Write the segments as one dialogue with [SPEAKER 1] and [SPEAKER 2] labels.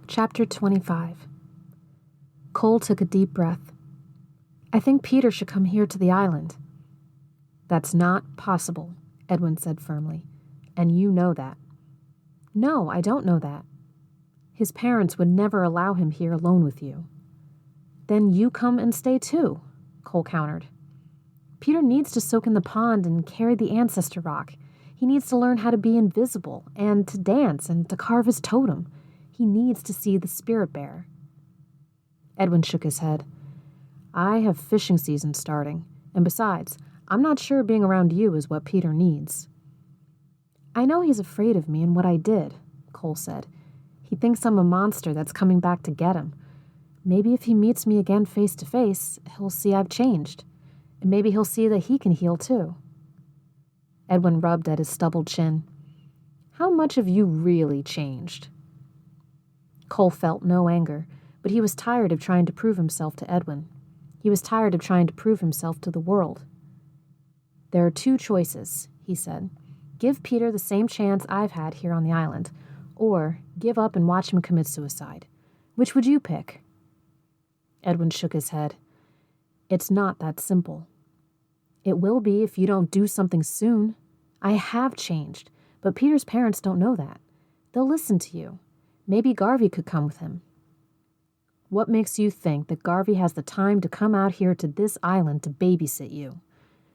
[SPEAKER 1] Chapter 25. Cole took a deep breath. I think Peter should come here to the island. That's not possible, Edwin said firmly, and you know that. No, I don't know that. His parents would never allow him here alone with you. Then you come and stay too, Cole countered. Peter needs to soak in the pond and carry the ancestor rock. He needs to learn how to be invisible and to dance and to carve his totem. He needs to see the spirit bear. Edwin shook his head. I have fishing season starting, and besides, I'm not sure being around you is what Peter needs. I know he's afraid of me and what I did, Cole said. He thinks I'm a monster that's coming back to get him. Maybe if he meets me again face to face, he'll see I've changed. And maybe he'll see that he can heal too. Edwin rubbed at his stubbled chin. How much have you really changed? Cole felt no anger, but he was tired of trying to prove himself to Edwin. He was tired of trying to prove himself to the world. There are two choices, he said. Give Peter the same chance I've had here on the island, or give up and watch him commit suicide. Which would you pick? Edwin shook his head. It's not that simple. It will be if you don't do something soon. I have changed, but Peter's parents don't know that. They'll listen to you. Maybe Garvey could come with him. What makes you think that Garvey has the time to come out here to this island to babysit you?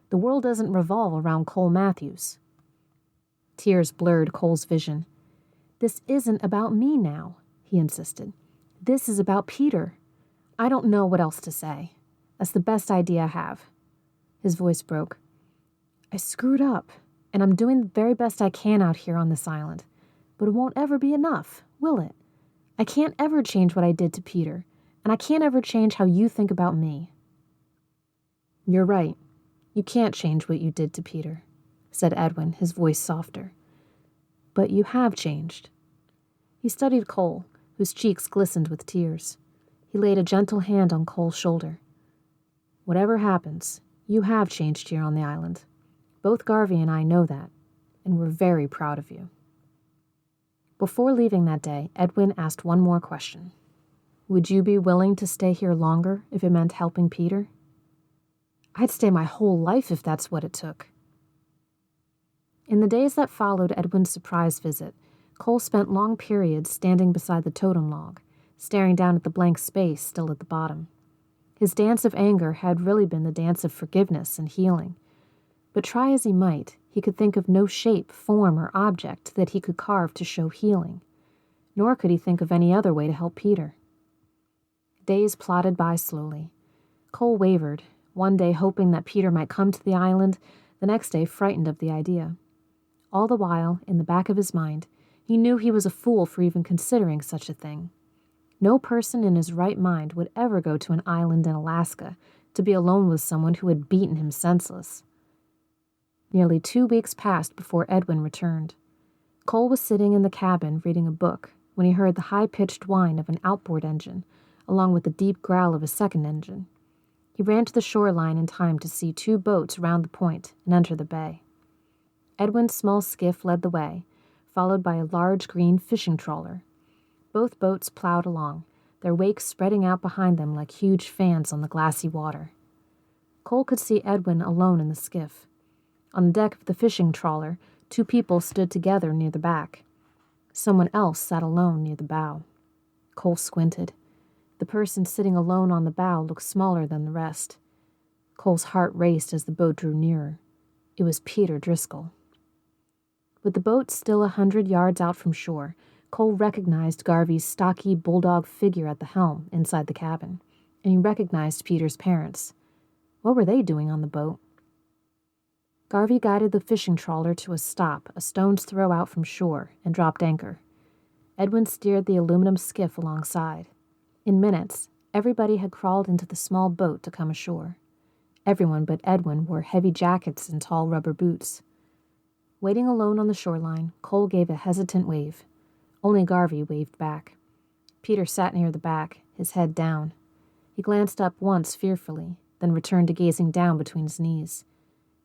[SPEAKER 1] The world doesn't revolve around Cole Matthews. Tears blurred Cole's vision. This isn't about me now, he insisted. This is about Peter. I don't know what else to say. That's the best idea I have. His voice broke. I screwed up, and I'm doing the very best I can out here on this island. But it won't ever be enough, will it? I can't ever change what I did to Peter, and I can't ever change how you think about me. You're right. You can't change what you did to Peter, said Edwin, his voice softer. But you have changed. He studied Cole, whose cheeks glistened with tears. He laid a gentle hand on Cole's shoulder. Whatever happens, you have changed here on the island. Both Garvey and I know that, and we're very proud of you. Before leaving that day, Edwin asked one more question. Would you be willing to stay here longer if it meant helping Peter? I'd stay my whole life if that's what it took. In the days that followed Edwin's surprise visit, Cole spent long periods standing beside the totem log, staring down at the blank space still at the bottom. His dance of anger had really been the dance of forgiveness and healing. But try as he might, he could think of no shape, form, or object that he could carve to show healing. Nor could he think of any other way to help Peter. Days plodded by slowly. Cole wavered, one day hoping that Peter might come to the island, the next day frightened of the idea. All the while, in the back of his mind, he knew he was a fool for even considering such a thing. No person in his right mind would ever go to an island in Alaska to be alone with someone who had beaten him senseless. Nearly 2 weeks passed before Edwin returned. Cole was sitting in the cabin reading a book when he heard the high-pitched whine of an outboard engine, along with the deep growl of a second engine. He ran to the shoreline in time to see 2 boats round the point and enter the bay. Edwin's small skiff led the way, followed by a large green fishing trawler. Both boats plowed along, their wakes spreading out behind them like huge fans on the glassy water. Cole could see Edwin alone in the skiff. On the deck of the fishing trawler, 2 people stood together near the back. Someone else sat alone near the bow. Cole squinted. The person sitting alone on the bow looked smaller than the rest. Cole's heart raced as the boat drew nearer. It was Peter Driscal. With the boat still 100 yards out from shore, Cole recognized Garvey's stocky bulldog figure at the helm inside the cabin, and he recognized Peter's parents. What were they doing on the boat? Garvey guided the fishing trawler to a stop a stone's throw out from shore and dropped anchor. Edwin steered the aluminum skiff alongside. In minutes, everybody had crawled into the small boat to come ashore. Everyone but Edwin wore heavy jackets and tall rubber boots. Waiting alone on the shoreline, Cole gave a hesitant wave. Only Garvey waved back. Peter sat near the back, his head down. He glanced up once fearfully, then returned to gazing down between his knees.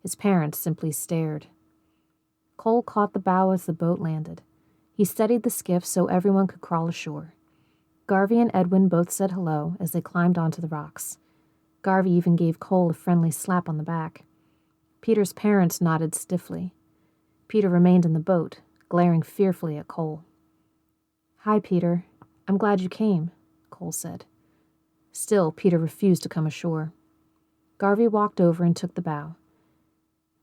[SPEAKER 1] His parents simply stared. Cole caught the bow as the boat landed. He steadied the skiff so everyone could crawl ashore. Garvey and Edwin both said hello as they climbed onto the rocks. Garvey even gave Cole a friendly slap on the back. Peter's parents nodded stiffly. Peter remained in the boat, glaring fearfully at Cole. "Hi, Peter. I'm glad you came," Cole said. Still, Peter refused to come ashore. Garvey walked over and took the bow.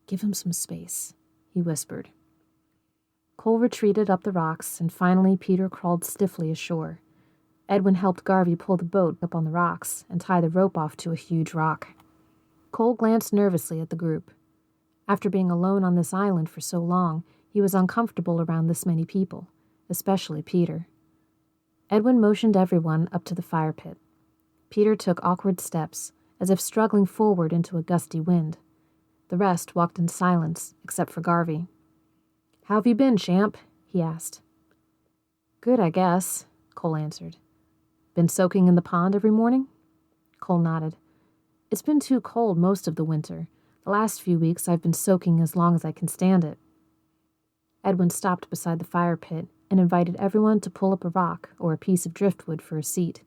[SPEAKER 1] "Give him some space," he whispered. Cole retreated up the rocks, and finally Peter crawled stiffly ashore. Edwin helped Garvey pull the boat up on the rocks and tie the rope off to a huge rock. Cole glanced nervously at the group. After being alone on this island for so long, he was uncomfortable around this many people, especially Peter. Edwin motioned everyone up to the fire pit. Peter took awkward steps, as if struggling forward into a gusty wind. The rest walked in silence, except for Garvey. "How have you been, champ?" he asked. "Good, I guess," Cole answered. "Been soaking in the pond every morning?" Cole nodded. "It's been too cold most of the winter. The last few weeks I've been soaking as long as I can stand it." Edwin stopped beside the fire pit and invited everyone to pull up a rock or a piece of driftwood for a seat.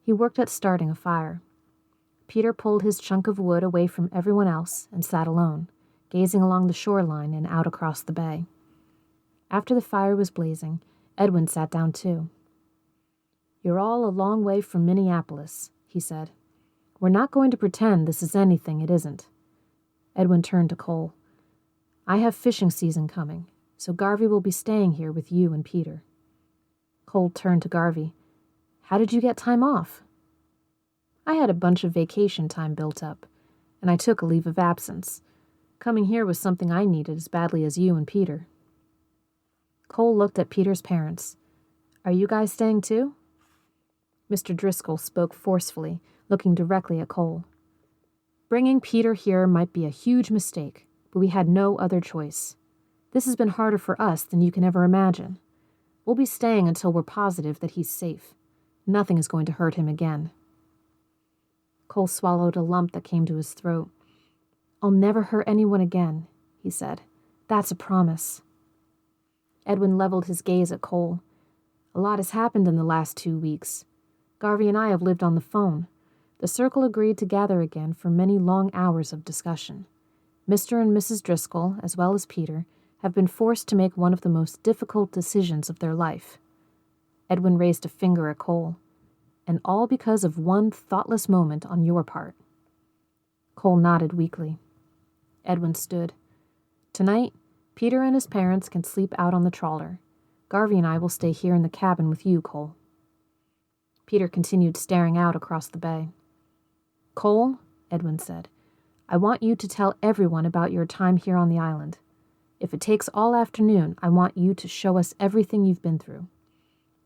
[SPEAKER 1] He worked at starting a fire. Peter pulled his chunk of wood away from everyone else and sat alone, gazing along the shoreline and out across the bay. After the fire was blazing, Edwin sat down too. "You're all a long way from Minneapolis," he said. "We're not going to pretend this is anything it isn't." Edwin turned to Cole. "I have fishing season coming, so Garvey will be staying here with you and Peter." Cole turned to Garvey. "How did you get time off?" "I had a bunch of vacation time built up, and I took a leave of absence. Coming here was something I needed as badly as you and Peter." Cole looked at Peter's parents. "Are you guys staying too?" Mr. Driscal spoke forcefully, looking directly at Cole. "Bringing Peter here might be a huge mistake, but we had no other choice. This has been harder for us than you can ever imagine. We'll be staying until we're positive that he's safe. Nothing is going to hurt him again." Cole swallowed a lump that came to his throat. "I'll never hurt anyone again," he said. "That's a promise." Edwin leveled his gaze at Cole. "A lot has happened in the last 2 weeks. Garvey and I have lived on the phone. The circle agreed to gather again for many long hours of discussion. Mr. and Mrs. Driscal, as well as Peter, have been forced to make one of the most difficult decisions of their life." Edwin raised a finger at Cole. "And all because of one thoughtless moment on your part." Cole nodded weakly. Edwin stood. "Tonight, Peter and his parents can sleep out on the trawler. Garvey and I will stay here in the cabin with you, Cole." Peter continued staring out across the bay. "Cole," Edwin said, "I want you to tell everyone about your time here on the island. If it takes all afternoon, I want you to show us everything you've been through.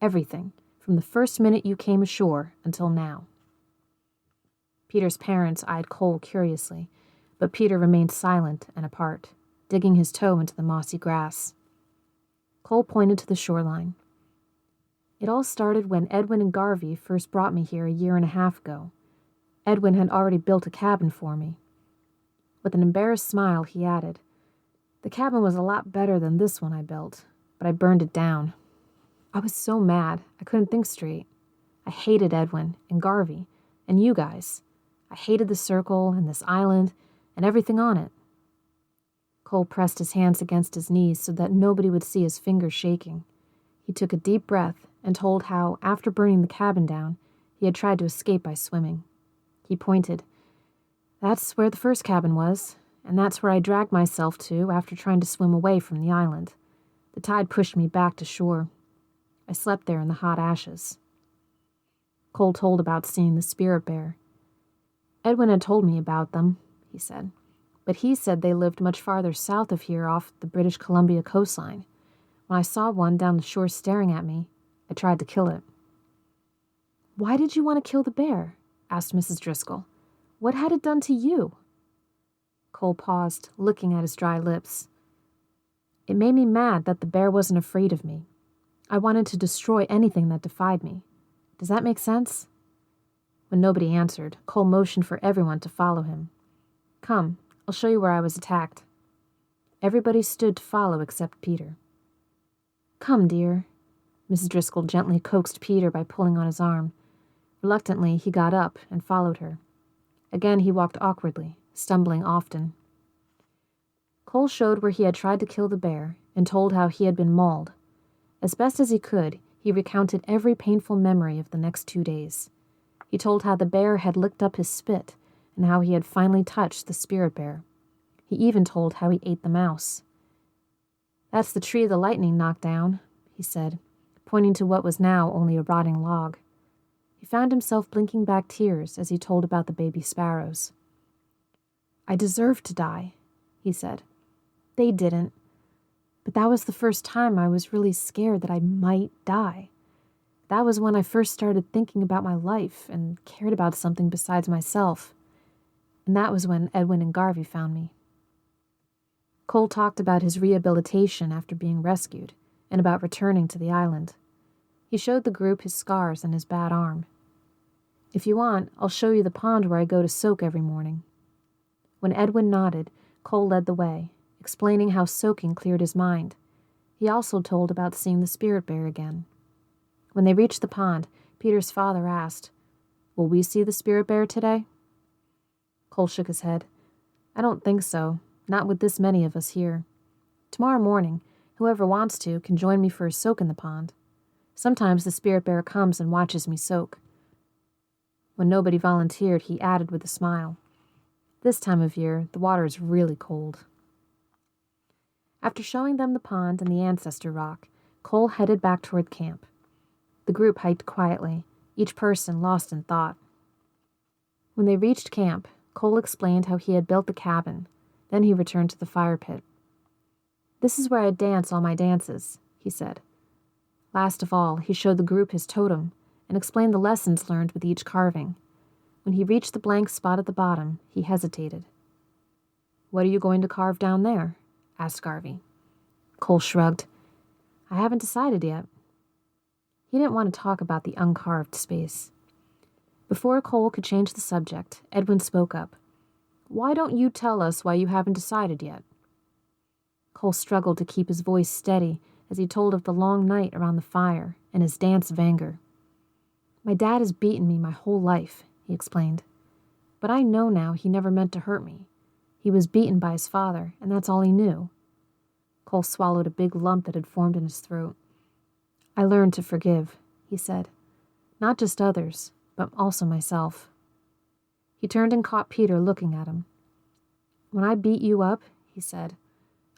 [SPEAKER 1] Everything, from the first minute you came ashore until now." Peter's parents eyed Cole curiously, but Peter remained silent and apart, digging his toe into the mossy grass. Cole pointed to the shoreline. "It all started when Edwin and Garvey first brought me here a year and a half ago. Edwin had already built a cabin for me." With an embarrassed smile, he added, "The cabin was a lot better than this one I built, but I burned it down. I was so mad, I couldn't think straight. I hated Edwin and Garvey and you guys. I hated the circle and this island and everything on it." Cole pressed his hands against his knees so that nobody would see his fingers shaking. He took a deep breath and told how, after burning the cabin down, he had tried to escape by swimming. He pointed. "That's where the first cabin was, and that's where I dragged myself to after trying to swim away from the island. The tide pushed me back to shore. I slept there in the hot ashes." Cole told about seeing the spirit bear. "Edwin had told me about them," he said, "but he said they lived much farther south of here off the British Columbia coastline. When I saw one down the shore staring at me, I tried to kill it." "Why did you want to kill the bear?" asked Mrs. Driscal. "What had it done to you?" Cole paused, looking at his dry lips. "It made me mad that the bear wasn't afraid of me. I wanted to destroy anything that defied me. Does that make sense?" When nobody answered, Cole motioned for everyone to follow him. "Come, I'll show you where I was attacked." Everybody stood to follow except Peter. "Come, dear." Mrs. Driscal gently coaxed Peter by pulling on his arm. Reluctantly, he got up and followed her. Again he walked awkwardly, stumbling often. Cole showed where he had tried to kill the bear and told how he had been mauled. As best as he could, he recounted every painful memory of the next 2 days. He told how the bear had licked up his spit and how he had finally touched the spirit bear. He even told how he ate the mouse. "That's the tree the lightning knocked down," he said, pointing to what was now only a rotting log. He found himself blinking back tears as he told about the baby sparrows. "I deserved to die," he said. "They didn't. But that was the first time I was really scared that I might die. That was when I first started thinking about my life and cared about something besides myself. And that was when Edwin and Garvey found me." Cole talked about his rehabilitation after being rescued and about returning to the island. He showed the group his scars and his bad arm. "If you want, I'll show you the pond where I go to soak every morning." When Edwin nodded, Cole led the way, explaining how soaking cleared his mind. He also told about seeing the spirit bear again. When they reached the pond, Peter's father asked, "Will we see the spirit bear today?" Cole shook his head. "I don't think so, not with this many of us here. Tomorrow morning, whoever wants to can join me for a soak in the pond. Sometimes the spirit bear comes and watches me soak." When nobody volunteered, he added with a smile, "This time of year, the water is really cold." After showing them the pond and the ancestor rock, Cole headed back toward camp. The group hiked quietly, each person lost in thought. When they reached camp, Cole explained how he had built the cabin. Then he returned to the fire pit. "This is where I dance all my dances," he said. Last of all, he showed the group his totem and explained the lessons learned with each carving. When he reached the blank spot at the bottom, he hesitated. "What are you going to carve down there?" asked Garvey. Cole shrugged. "I haven't decided yet." He didn't want to talk about the uncarved space. Before Cole could change the subject, Edwin spoke up. "Why don't you tell us why you haven't decided yet?" Cole struggled to keep his voice steady as he told of the long night around the fire and his dance of anger. "My dad has beaten me my whole life," he explained. "But I know now he never meant to hurt me. He was beaten by his father, and that's all he knew." Cole swallowed a big lump that had formed in his throat. "I learned to forgive," he said. "Not just others, but also myself." He turned and caught Peter looking at him. "When I beat you up," he said,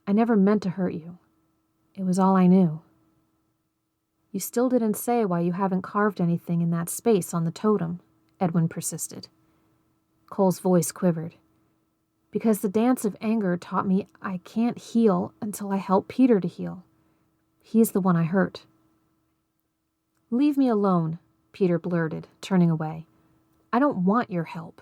[SPEAKER 1] "I never meant to hurt you. It was all I knew." "You still didn't say why you haven't carved anything in that space on the totem," Edwin persisted. Cole's voice quivered. "Because the dance of anger taught me I can't heal until I help Peter to heal. He's the one I hurt." "Leave me alone," Peter blurted, turning away. "I don't want your help."